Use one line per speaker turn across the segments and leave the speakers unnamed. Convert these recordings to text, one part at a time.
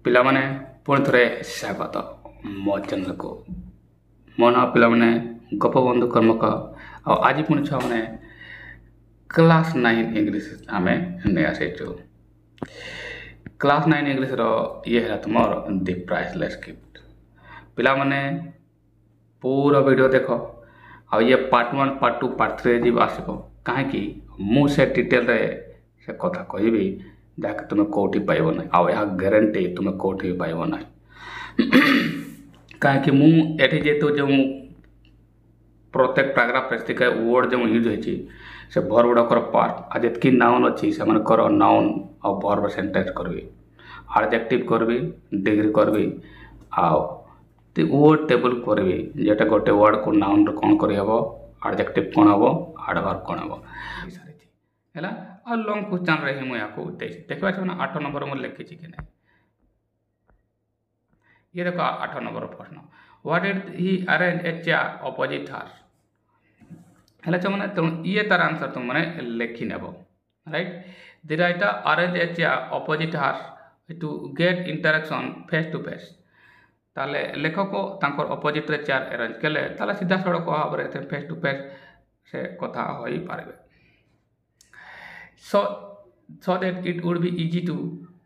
ପିଲାମାନେ ପୁଣି ଥରେ ସ୍ୱାଗତ ମୋ ଚ୍ୟାନେଲକୁ। ମୋ ନାଁ ପିଲାମାନେ ଗୋପବନ୍ଧୁ କର୍ମକ ଆଉ ଆଜି ପୁଣି ଛୁଆମାନେ କ୍ଲାସ୍ 9 ଇଂଲିଶ ଆମେ ନେଇ ଆସିଛୁ। କ୍ଲାସ୍ 9 ଇଂଲିଶର ଇଏ ହେଲା ତୁମର ଦି ପ୍ରାଇସଲେସ୍ ଗିଫ୍ଟ। ପିଲାମାନେ ପୁରା ଭିଡ଼ିଓ ଦେଖ ଆଉ ଇଏ ପାର୍ଟ 1 ପାର୍ଟ 2 ପାର୍ଟ 3 ଯିବ ଆସିବ, କାହିଁକି ମୁଁ ସେ ଡିଟେଲରେ ସେ କଥା କହିବି ଯାହାକି ତୁମେ କେଉଁଠି ପାଇବ ନାହିଁ, ଆଉ ଏହା ଗ୍ୟାରେଣ୍ଟି ତୁମେ କେଉଁଠି ବି ପାଇବ ନାହିଁ। କାହିଁକି ମୁଁ ଏଠି ଯେହେତୁ ଯେଉଁ ପ୍ରତ୍ୟେକ ପ୍ୟାରାଗ୍ରାଫ ପ୍ରେସ୍ତିକା ୱାର୍ଡ଼ ଯେଉଁ ୟୁଜ୍ ହୋଇଛି ସେ ଭର୍ବ ଗୁଡ଼ାକର ପାର୍ଟ ଆଉ ଯେତିକି ନାଉନ୍ ଅଛି ସେମାନଙ୍କର ନାଉନ୍ ଆଉ ଭର୍ବ ସେଣ୍ଟେନ୍ସ କରିବି, ଆଡ଼ଜେକ୍ଟିଭ୍ କରିବି, ଡିଗ୍ରୀ କରିବି ଆଉ ୱାର୍ଡ଼ ଟେବୁଲ୍ କରିବି, ଯେଟା ଗୋଟେ ୱାର୍ଡ଼କୁ ନାଉନ୍ରେ କ'ଣ କରିହେବ, ଆଡ଼ଜେକ୍ଟିଭ୍ କ'ଣ ହେବ, ଆଡ଼ଭର୍ବ କ'ଣ ହେବ ସାରିଛି ହେଲା। ଆଉ ଲଙ୍ଗ୍ କ୍ୱେଶ୍ଚନ୍ରେ ହିଁ ମୁଁ ୟାକୁ ଦେଇଛି। ଦେଖିବା ସେମାନେ 8 ନମ୍ବର ମୁଁ ଲେଖିଛି କି ନାହିଁ। ये देखो 8 नंबर प्रश्न, what did he arrange a chair opposite her हेला छमने तो ये तार आंसर तुम माने लिखि नेबो, right. The writer arrange a chair opposite her to get interaction face to face. ताले लेखक तांकर ऑपोजिट रे चेयर अरेंज केले ताले सीधा सड़क भाव रे फेस टू फेस से कथा होई पारबे, so that it would be easy to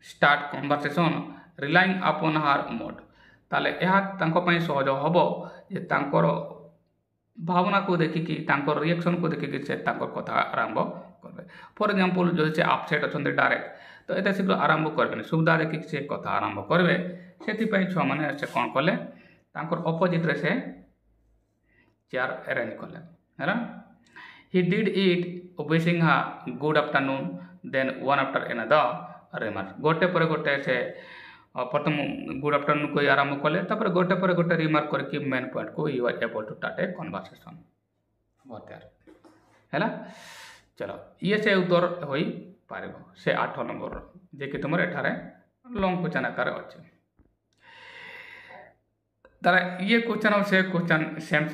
start conversation relying upon her mood। ताले यह तांको पई सहज हबो जे तांकर भावना को देखिकी तांकर रिएक्शन को देखिकी से तांकर कथा आरंभ करबे। फॉर एग्जांपल जो से अपसेट अछन डायरेक्ट तो एते शीघ्र आरंभ करबे, सुविधा देखिकी से कथा आरंभ करबे। सेति पई छ माने से कोन कले तांकर ऑपोजिट रे से चेयर अरेंज कले हैला। He did it wishing her good afternoon then one after another remark. गोटे पर गोटे से प्रथम गुड आफ्टरनून को आरंभ कले, तापर गोटे पर गोटे रिमार्क करके मेन पॉइंट को you are able to start a conversation हैला। चलो ये से उत्तर होई पारिबो से 8 नंबर जे कि तुमर एठारे लॉन्ग क्वेश्चन आकार अछि। तारा ये क्वेश्चन और से क्वेश्चन सेम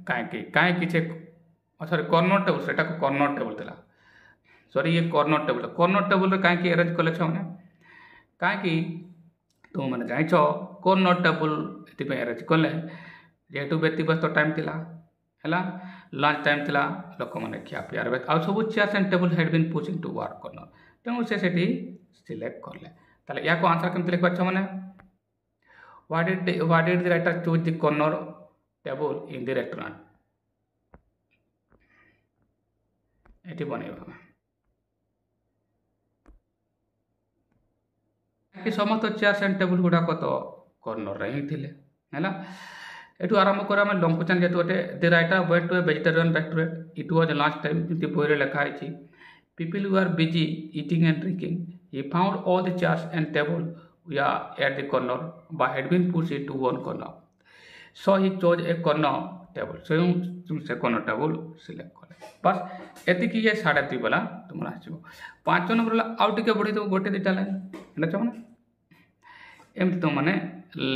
काहे कि छे सॉरी कॉर्नर टेबल सेटा को कॉर्नर टेबल दिला, सॉरी ये कॉर्नर टेबल रे काहे कि अरेंज कले छ माने काहे कि तुम मैंने जाइछ कॉर्नर टेबल एति पे अरेंज कले जेहेतु व्यक्तिगत टाइम थिला हैला, लंच टाइम थिला, लोक माने खिया पियार बे आ सब chairs and table had been pushing to work corner, तेणु से सेठी सिलेक्ट करले। ताले या को आंसर केमति लिखबा छ माने what did the writer choose the corner table in the restaurant eighty बनेबा कि समस्त चेयर्स एंड टेबल गुड़ाक तो कॉर्नर रे ही थिले हैला। एठू आरंभ कर आम लॉन्ग क्वेश्चन जेतु गोटे the writer went to a vegetarian restaurant it was lunch time जति बोरे लिखा है people were busy eating and drinking he found all the chairs and table we are at the corner but had been pushed to one corner, so he chose a corner table, so तुम से corner table select कर बस एति कि ये 2.5 वाला तुम आसो। 5 नंबर वाला आउ टिके बढ़ी दो गोटे दुटा लाइन हैला छ माने एमती तुम मैंने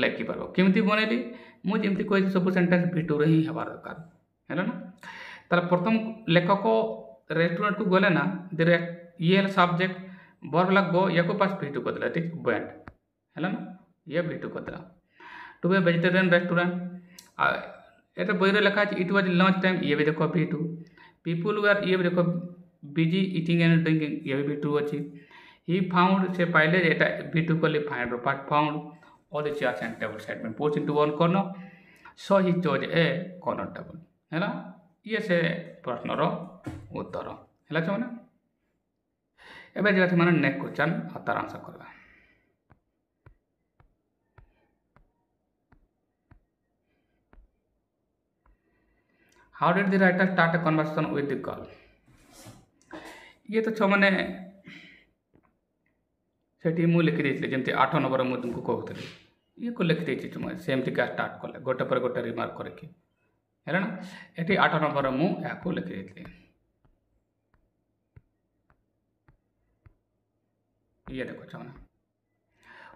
लिखि पार केमती बनैली मुझे जमी कही सब सेन्टेन्स भितर ही हबार दरकार है ना। तार प्रथम लेखक रेस्टोरेंट को गले ना ये सब्जेक्ट वर्ब वाला गो या को पास भिटू कर दिला, ठीक वेंट है ना, ये भिटू कर दिला टू ए वेजिटेरियन रेस्टोरेंट एटा बही लिखा है इट वाज लंच टाइम, ये भी देखो भिटू, पीपल वर ये भी देखो बिजी ईटिंग एंड ड्रिंकिंग, ये भी भिटू अच्छी, ही फाउंड से पाइले एटा भिटू कले find part found all the chairs and tables had been pushed into one corner, so he chose a corner table हैला। ये से प्रश्नर उत्तर हैला छ माने एबे जे माने नेक्स्ट क्वेश्चन आ तार आंसर करबा। How did the writer start a conversation with the girl. ये तो छ माने सेठी मु लिखि देइछले जेमति 8 नंबर मु तुमको कहउतली ये को लिखि देइछि तुम सेमति का स्टार्ट करले गोटे पर गोटे रिमार्क करके हैला ना। एठी 8 नंबर मु या को लिखि देइछले ये देखो छना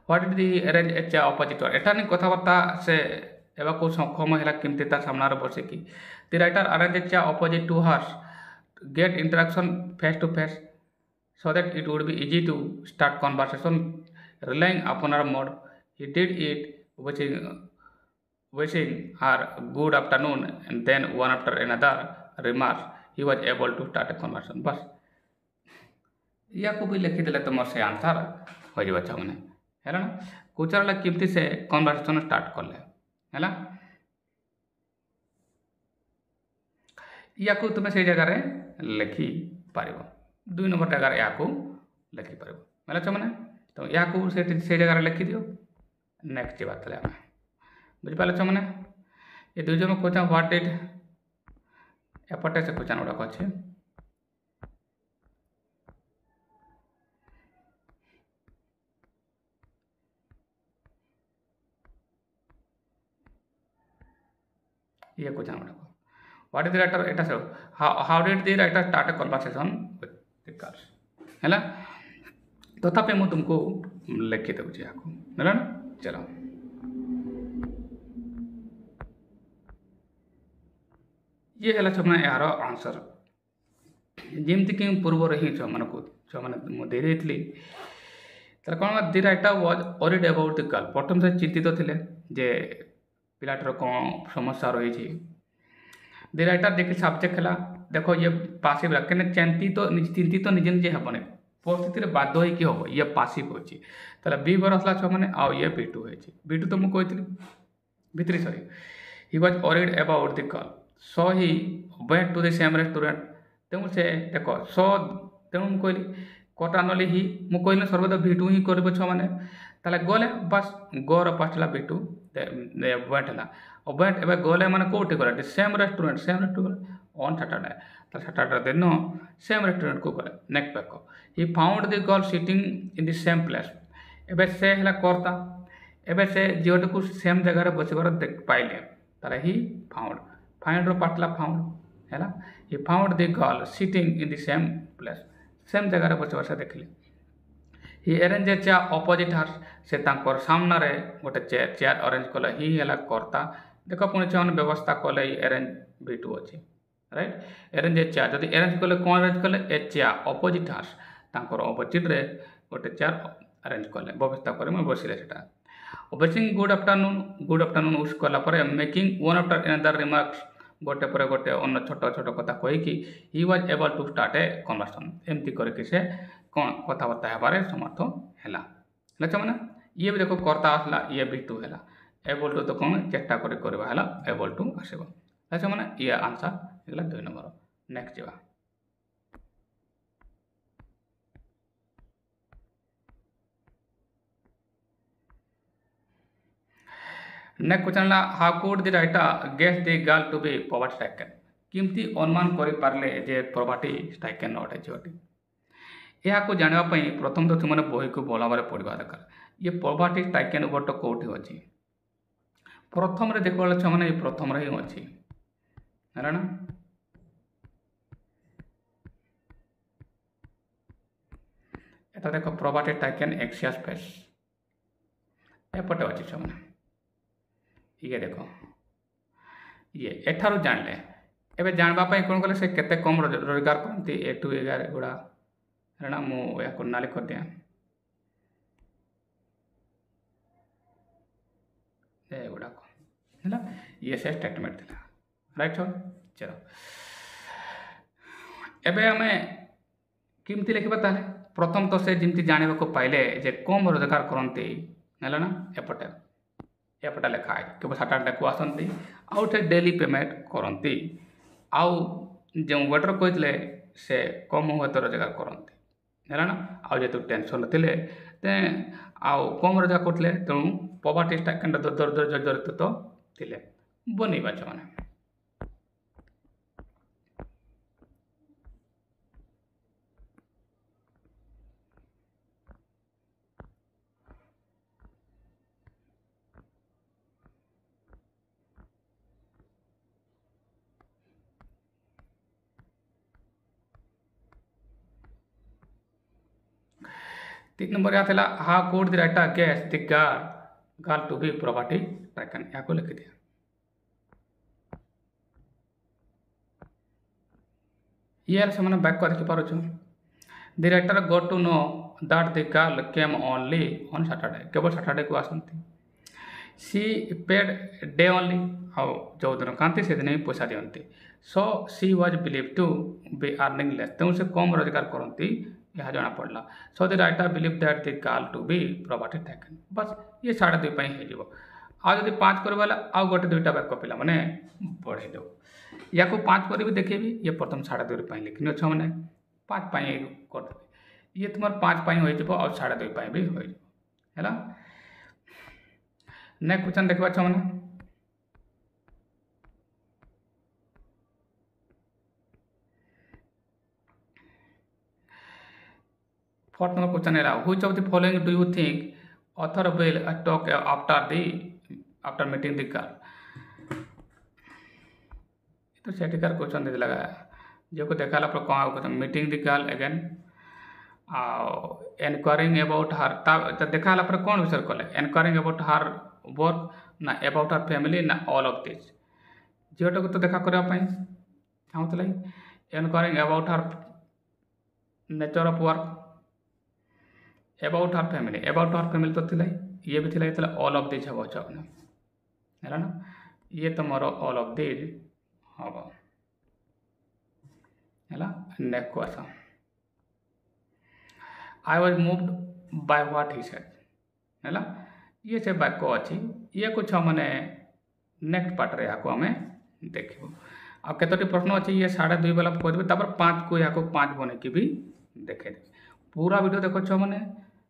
what did the arrange a chair opposite एटा नि कथावार्ता से एबा को सक्षम हैला केमति ता सामना रे बसे कि the writer arrange a chair opposite to her get interaction face to face so that it would be easy to start conversation relying upon our mode he did it, wishing her good afternoon, and then one after another remarks, he was able to start a conversation. बस याकू भी लिखिदेले तुम से answer हो जाए छुने है ना कुचारा केमती से कन्वर्सेशन स्टार्ट कले है याकू तुम से जगह लिखि पार दुई नंबर जगह याकू लिखि पार है छुने तो याकू से जगह लिखि दियो नेक्स्ट बात आम बुझिपारे छुने ये दुई जन क्वेश्चन व्हाट डिड एपटे से क्वेश्चन गुड़ाक अच्छे ये क्वेश्चन गुड़ाक व्हाट इज द राइटर एटा से how did the writer start a conversation with the girls है तथापि मुझे तुमको लिखि दूसरी है ना चलो ये है छुना यार आंसर जमीक पूर्वर ही छुआ को दे देती कौन the writer was worried about the girl प्रथम से चिंतित थे जे पिलाटर कौन समस्या रही द राइटर देखिए सब्जेक्ट है देख ये पासिव कहीं चिंतित निजे निजे हेबन परिस्थिति बाध्य होगी हम ये पासिव होता बी वर आसला छुआ मैंने आउ ये B2 B2 तो मुझे भितरी sorry he was worried about the girl so he went to the same restaurant तेणु से देख सो तेणु मुझे कहली कटानली ही मुझे कहली सर्वदा B2 ही कर छुआ मैंने ताले गले बस गोर पासला B2 वेंट है वेंट एवं गले मैंने कौटे गले सेम रेस्टोरेंट ऑन सैटरडे तो सैटरडे दिन सेम रेस्टोरेंट को गले next back he found the girl sitting in the same place एवं से है कर्ता एवं से झीटी को सेम जगह बसबार पाइले ताले ही फाउंड पाटला फाउंड है he found the girl sitting in the same place same जगह बसबार से देखले ही अरेंज ए चेयर अपोजिट हर से सामना रे गोटे चेयर अरेंज कले ही है कर्ता देख पुणी से व्यवस्था कले अरेंज B2 अच्छी राइट अरेंज ए चेयर जब अरेंज कले कौन अरेंज कले a chair opposite hers opposite रे गोटे चेयर अरेंज कले व्यवस्था कर बसिले विशिंग गुड आफ्टरनून विश कला making one after another remarks गोटे पर गोटे अन्न छोट छोट कथा कहीकि he was able to start a conversation एमती करके से कौन कथबार्ता हेबार समर्थ है मैंने ये भी देखो कर्ता आसला ये B2 है एबल टू तो कौन चेष्टा करवा एबल टू आसब है मैंने ये आंसर ये 2 नंबर नेक्स्ट जावा next question how could the writer guess the girl to be poverty stricken किमती अनुमान कर पारे जे पॉवर्टी स्ट्राइकन अटे झीटी यह जानापी प्रथम तो तुमने बही को भल भाव पढ़ा दरकार ये पॉवर्टी स्ट्राइकन वर्ड कौटी अच्छी प्रथम देखा छुआ मैंने प्रथम ही अच्छी है ना एटा देख पॉवर्टी स्ट्राइकन एक्सियस फेस एपटे अच्छी छुआ मैंने ये देख ये एठार जानले एवं जानवाई कौन कले से केते कम रोजगार करती 8 to 11 गुड़ा है ना मुझे नाली कर दिया गुड़ाक है ये से स्टेटमेंट थी राइट चलो एबे आम किमती लिखा ताले प्रथम तो से जमी जाना को पाइले जे कम रोजगार करती है ना एपटे एपटा लिखा है केवल सैटरडे को आसती आउे डेली पेमेंट करती आउ जो वेटर कहते से कम हुए तो रोजगार करती है ना आउ जेतु टेंशन थे आउ कम रोजगार करते तेणु पॉवर्टी स्ट्राइकन जड़ित तो थे बनइबा छुआ 3 नंबर या था how could the writer guess the girl to be poverty stricken या को लिखि दिया ये से मैंने वाक्य देखिपार the writer got to know that the girl came only on Saturday, କେବଳ ସାଟର୍ଡେକୁ ଆସନ୍ତି। ସି ପେଡ୍ ଡେ ଓନ୍ଲି, ଆଉ ଯେଉଁଦିନ ଖାଆନ୍ତି ସେଦିନ ହିଁ ପଇସା ଦିଅନ୍ତି। So she was believe to be earning less, ତେଣୁ ସେ କମ୍ ରୋଜଗାର କରନ୍ତି ଏହା ଜଣାପଡ଼ିଲା। So the writer believe that the girl to be property taken. ବାସ୍ ଇଏ 2.5 ପାଇଁ ହେଇଯିବ। ଆଉ ଯଦି 5 କରିବା ହେଲେ ଆଉ ଗୋଟେ 2ଟା ବାକ୍ୟ ପିଲାମାନେ ବଢ଼େଇ ଦେବୁ। ୟାକୁ 5 କରିବି ଦେଖେଇବି, ଇଏ ପ୍ରଥମ 2.5 ପାଇଁ ଲେଖିନି ଅଛ ମାନେ 5 ପାଇଁ କରିଦେବି। ଇଏ ତୁମର 5 ପାଇଁ ହୋଇଯିବ ଆଉ 2.5 ପାଇଁ ବି ହୋଇଯିବ ହେଲା। ନେକ୍ସଟ କ୍ୱେଶ୍ଚन ଦେଖିବା ଛୁଆମାନେ। Fourth number question है which of the following do you think author will talk after meeting the girl। तो सेटिकार क्वेश्चन दे लगा जो को देखा पर कौन question meeting the girl again enquiring about her तो देखा पर कौन विषय कले एनक्वायरिंग अबाउट हर वर्क ना अबाउट हर फैमिली ना ऑल ऑफ दिस। झीटा को तो देखा करने चाहूला enquiring about her nature of work about her family तो थिला ये भी थिला ऑल ऑफ दिस हम है ना। ये तो मोर ऑल ऑफ दिस हम है। Next question I was moved by what he said है। ये से वाक्य अच्छी ये कुछ मैंने नेक्स्ट पार्ट रे आको हमें देखिबो। आ केतोटी प्रश्न अच्छी ये 2.5 वाला करबे तापर 5 को याको 5 बने के भी देखे दे। पूरा वीडियो देखो छ मैंने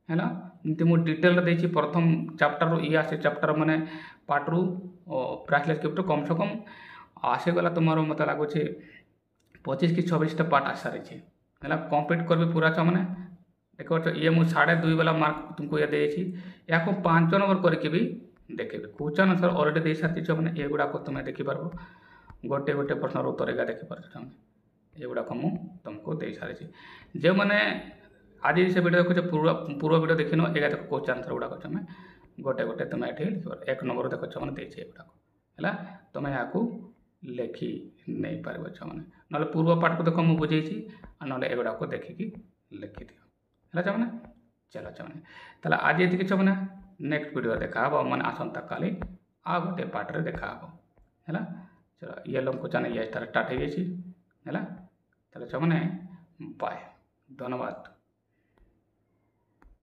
है ना इनते मो डिटेल रे देछि प्रथम चैप्टर रो ये आसे चैप्टर मैंने पार्ट रू प्राइसलेस क्रिप्टो कम से कम आसे गला तुम्हारो मत लागो छे 25 की 26टा पार्ट आ सारे छे है कंप्लीट करबे पूरा छ मैंने देखो ये मु 2.5 वाला मार्क तुमको ये देछि याको 5 नंबर करके भी देखेबे क्वेश्चन आंसर ऑलरेडी दे साथी छ मैंने एगुडा को तुम देखि पारबो गोटे गोटे प्रश्न उत्तर एगा देखि पारछ हम एगुडा को मु तुमको दे सारे छी। जे माने आज से वीडियो देखो पूर्व वीडियो देखिनो एगा देखो क्वेश्चन आंसर गुडा को मैं गोटे गोटे तुम ये लिख 1 नंबर देखो छ मैंने देछि एगुडा को है तुम याको लेखि नहीं पारबो छ मैंने नले पूर्व पाठ को देखो मु बुझेछि नले एगुडा को देखिकी लिखि दियो है छ मैंने। चलो छ मैंने ताला आज एतिक छ मैंने नेक्स्ट वीडियो देखा हबो माने आसंता काली आ गोटे पार्ट रे देखा हबो है। चलो ये लोग को चैनल ये स्टार्ट हो गई है। चलो छ मैंने बाय धन्यवाद।